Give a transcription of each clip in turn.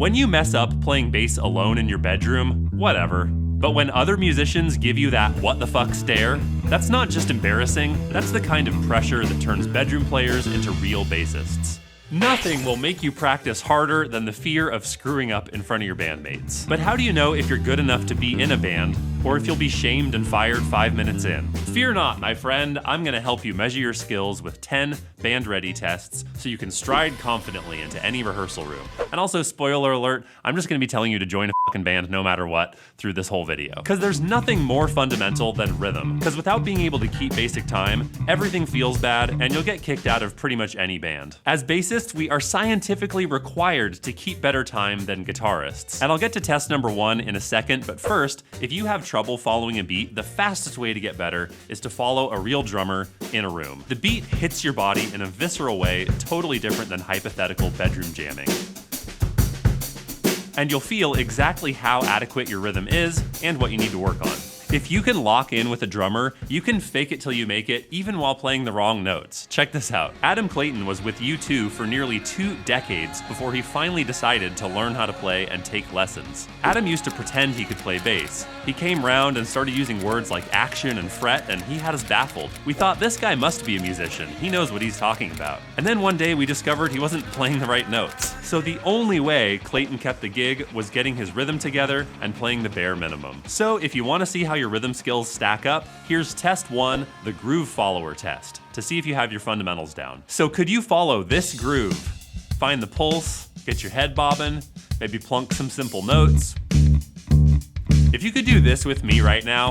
When you mess up playing bass alone in your bedroom, whatever. But when other musicians give you that what the fuck stare, that's not just embarrassing, that's the kind of pressure that turns bedroom players into real bassists. Nothing will make you practice harder than the fear of screwing up in front of your bandmates. But how do you know if you're good enough to be in a band, or if you'll be shamed and fired 5 minutes in? Fear not, my friend, I'm gonna help you measure your skills with 10 band-ready tests so you can stride confidently into any rehearsal room. And also, spoiler alert, I'm just gonna be telling you to join a fucking band no matter what through this whole video. Because there's nothing more fundamental than rhythm. Because without being able to keep basic time, everything feels bad and you'll get kicked out of pretty much any band. As bassists, we are scientifically required to keep better time than guitarists. And I'll get to test number 1 in a second, but first, if you have trouble following a beat, the fastest way to get better is to follow a real drummer in a room. The beat hits your body in a visceral way, totally different than hypothetical bedroom jamming. And you'll feel exactly how adequate your rhythm is and what you need to work on. If you can lock in with a drummer, you can fake it till you make it, even while playing the wrong notes. Check this out. Adam Clayton was with U2 for nearly 2 decades before he finally decided to learn how to play and take lessons. Adam used to pretend he could play bass. He came round and started using words like action and fret, and he had us baffled. We thought, this guy must be a musician. He knows what he's talking about. And then one day we discovered he wasn't playing the right notes. So the only way Clayton kept the gig was getting his rhythm together and playing the bare minimum. So if you want to see how your rhythm skills stack up, here's test 1, the groove follower test, to see if you have your fundamentals down. So could you follow this groove? Find the pulse, get your head bobbing, maybe plunk some simple notes. If you could do this with me right now,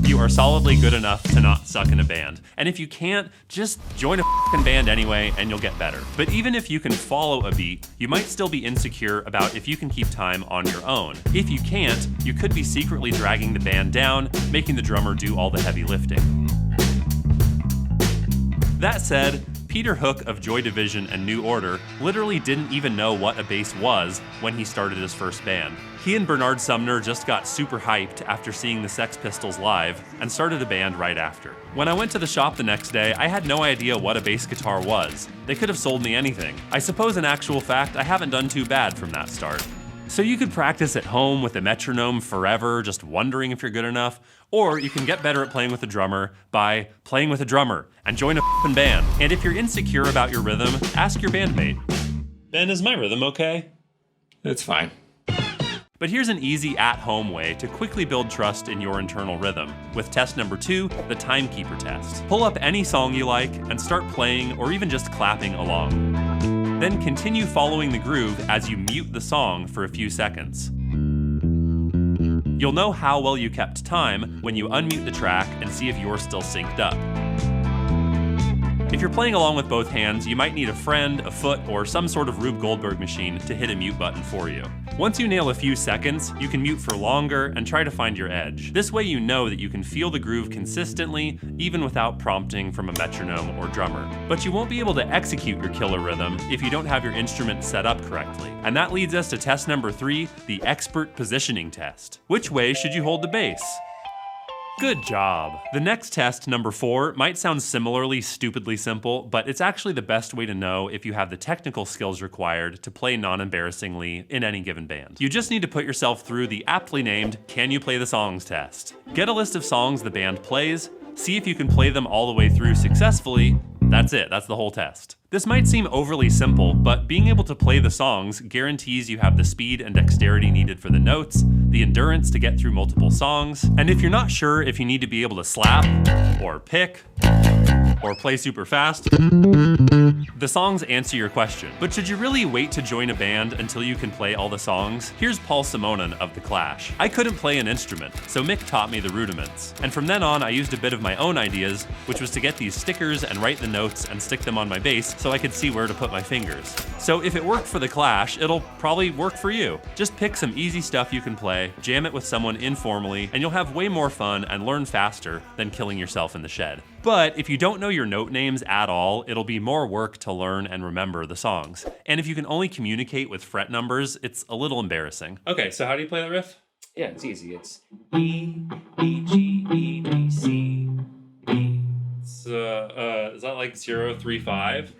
you are solidly good enough to not suck in a band. And if you can't, just join a fucking band anyway and you'll get better. But even if you can follow a beat, you might still be insecure about if you can keep time on your own. If you can't, you could be secretly dragging the band down, making the drummer do all the heavy lifting. That said, Peter Hook of Joy Division and New Order literally didn't even know what a bass was when he started his first band. He and Bernard Sumner just got super hyped after seeing the Sex Pistols live and started a band right after. When I went to the shop the next day, I had no idea what a bass guitar was. They could have sold me anything. I suppose in actual fact, I haven't done too bad from that start. So you could practice at home with a metronome forever, just wondering if you're good enough, or you can get better at playing with a drummer by playing with a drummer and join a f***ing band. And if you're insecure about your rhythm, ask your bandmate. Ben, is my rhythm okay? It's fine. But here's an easy at-home way to quickly build trust in your internal rhythm. With test number 2, the timekeeper test. Pull up any song you like and start playing or even just clapping along. Then continue following the groove as you mute the song for a few seconds. You'll know how well you kept time when you unmute the track and see if you're still synced up. If you're playing along with both hands, you might need a friend, a foot, or some sort of Rube Goldberg machine to hit a mute button for you. Once you nail a few seconds, you can mute for longer and try to find your edge. This way you know that you can feel the groove consistently, even without prompting from a metronome or drummer. But you won't be able to execute your killer rhythm if you don't have your instrument set up correctly. And that leads us to test number 3, the expert positioning test. Which way should you hold the bass? Good job. The next test, number 4, might sound similarly stupidly simple, but it's actually the best way to know if you have the technical skills required to play non-embarrassingly in any given band. You just need to put yourself through the aptly named Can You Play the Songs test. Get a list of songs the band plays, see if you can play them all the way through successfully. That's it, that's the whole test. This might seem overly simple, but being able to play the songs guarantees you have the speed and dexterity needed for the notes, the endurance to get through multiple songs, and if you're not sure if you need to be able to slap, or pick, or play super fast, the songs answer your question. But should you really wait to join a band until you can play all the songs? Here's Paul Simonon of The Clash. I couldn't play an instrument, so Mick taught me the rudiments. And from then on, I used a bit of my own ideas, which was to get these stickers and write the notes and stick them on my bass so I could see where to put my fingers. So if it worked for The Clash, it'll probably work for you. Just pick some easy stuff you can play, jam it with someone informally, and you'll have way more fun and learn faster than killing yourself in the shed. But if you don't know your note names at all, it'll be more work to learn and remember the songs. And if you can only communicate with fret numbers, it's a little embarrassing. Okay, so how do you play that riff? Yeah, it's easy. It's E, B, G, E, B, C, E. Is that like 0, 3, 5?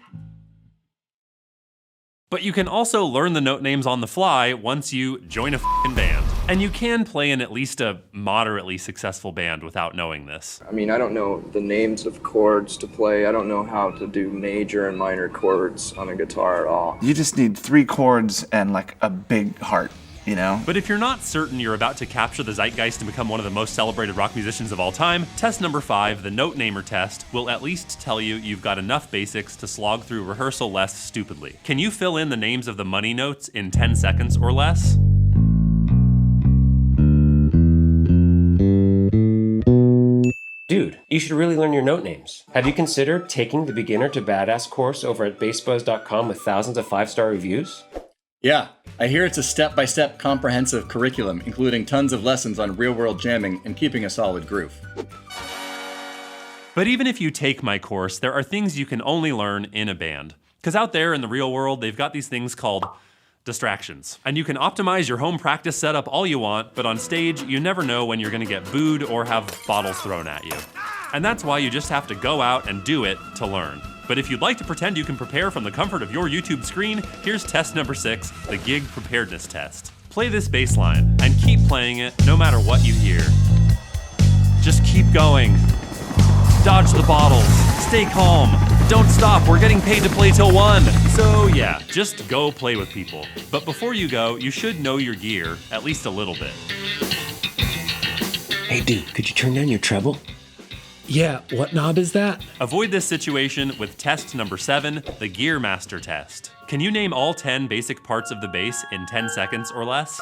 But you can also learn the note names on the fly once you join a f***ing band. And you can play in at least a moderately successful band without knowing this. I mean, I don't know the names of chords to play. I don't know how to do major and minor chords on a guitar at all. You just need 3 chords and like a big heart, you know? But if you're not certain you're about to capture the zeitgeist and become one of the most celebrated rock musicians of all time, test number 5, the Note Namer test, will at least tell you you've got enough basics to slog through rehearsal less stupidly. Can you fill in the names of the money notes in 10 seconds or less? Dude, you should really learn your note names. Have you considered taking the Beginner to Badass course over at bassbuzz.com with thousands of 5-star reviews? Yeah, I hear it's a step-by-step comprehensive curriculum, including tons of lessons on real-world jamming and keeping a solid groove. But even if you take my course, there are things you can only learn in a band. Because out there in the real world, they've got these things called distractions. And you can optimize your home practice setup all you want, but on stage, you never know when you're gonna get booed or have bottles thrown at you. And that's why you just have to go out and do it to learn. But if you'd like to pretend you can prepare from the comfort of your YouTube screen, here's test number 6, the gig preparedness test. Play this bass line and keep playing it no matter what you hear. Just keep going. Dodge the bottles. Stay calm. Don't stop. We're getting paid to play till 1. So yeah, just go play with people. But before you go, you should know your gear, at least a little bit. Hey dude, could you turn down your treble? Yeah, what knob is that? Avoid this situation with test number 7, the Gear Master test. Can you name all 10 basic parts of the bass in 10 seconds or less?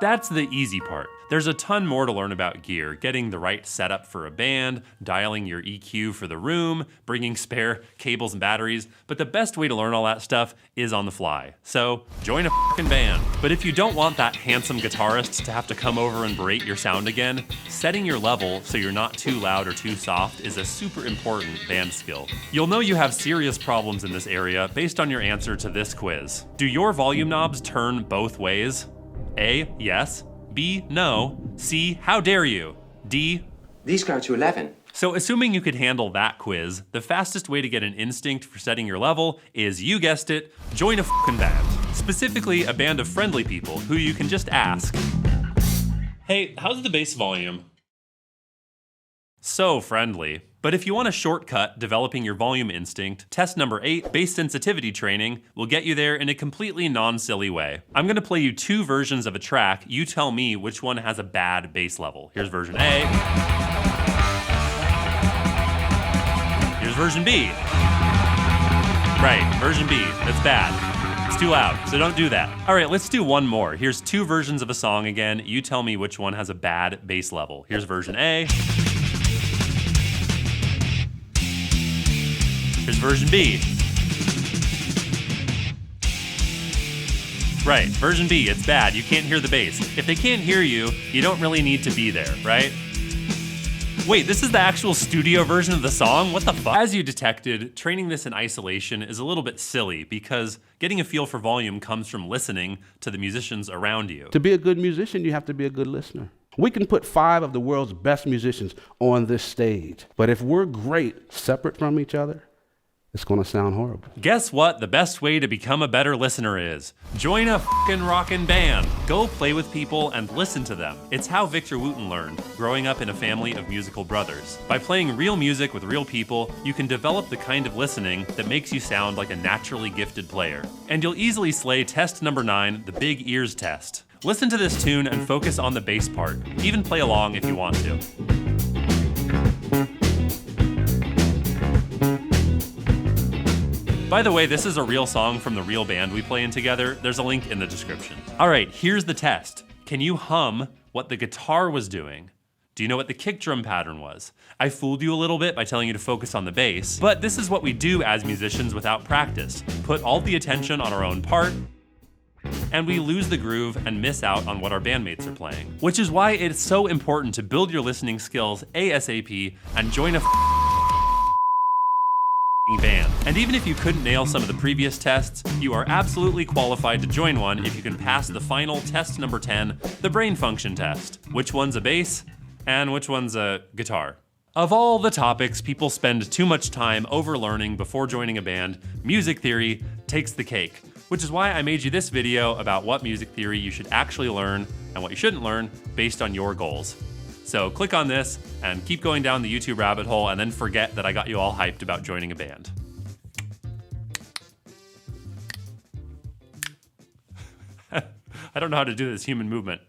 That's the easy part. There's a ton more to learn about gear, getting the right setup for a band, dialing your EQ for the room, bringing spare cables and batteries, but the best way to learn all that stuff is on the fly. So join a f***ing band. But if you don't want that handsome guitarist to have to come over and berate your sound again, setting your level so you're not too loud or too soft is a super important band skill. You'll know you have serious problems in this area based on your answer to this quiz. Do your volume knobs turn both ways? A, yes. B, no. C, how dare you? D, these go to 11. So assuming you could handle that quiz, the fastest way to get an instinct for setting your level is, you guessed it, join a f***ing band. Specifically, a band of friendly people who you can just ask, hey, how's the bass volume? So friendly. But if you want a shortcut developing your volume instinct, test number 8, bass sensitivity training, will get you there in a completely non-silly way. I'm gonna play you 2 versions of a track. You tell me which one has a bad bass level. Here's version A. Here's version B. Right, version B, that's bad. It's too loud, so don't do that. All right, let's do one more. Here's 2 versions of a song again. You tell me which one has a bad bass level. Here's version A. Here's version B. Right, version B, it's bad. You can't hear the bass. If they can't hear you, you don't really need to be there, right? Wait, this is the actual studio version of the song? What the fuck? As you detected, training this in isolation is a little bit silly because getting a feel for volume comes from listening to the musicians around you. To be a good musician, you have to be a good listener. We can put 5 of the world's best musicians on this stage, but if we're great separate from each other, it's gonna sound horrible. Guess what the best way to become a better listener is? Join a fucking rockin' band. Go play with people and listen to them. It's how Victor Wooten learned, growing up in a family of musical brothers. By playing real music with real people, you can develop the kind of listening that makes you sound like a naturally gifted player. And you'll easily slay test number 9, the big ears test. Listen to this tune and focus on the bass part. Even play along if you want to. By the way, this is a real song from the real band we play in together. There's a link in the description. All right, here's the test. Can you hum what the guitar was doing? Do you know what the kick drum pattern was? I fooled you a little bit by telling you to focus on the bass, but this is what we do as musicians without practice. Put all the attention on our own part, and we lose the groove and miss out on what our bandmates are playing. Which is why it's so important to build your listening skills ASAP and join a band. And even if you couldn't nail some of the previous tests, you are absolutely qualified to join one if you can pass the final test number 10, the brain function test. Which one's a bass and which one's a guitar? Of all the topics people spend too much time overlearning before joining a band, music theory takes the cake, which is why I made you this video about what music theory you should actually learn and what you shouldn't learn based on your goals. So click on this and keep going down the YouTube rabbit hole and then forget that I got you all hyped about joining a band. I don't know how to do this human movement.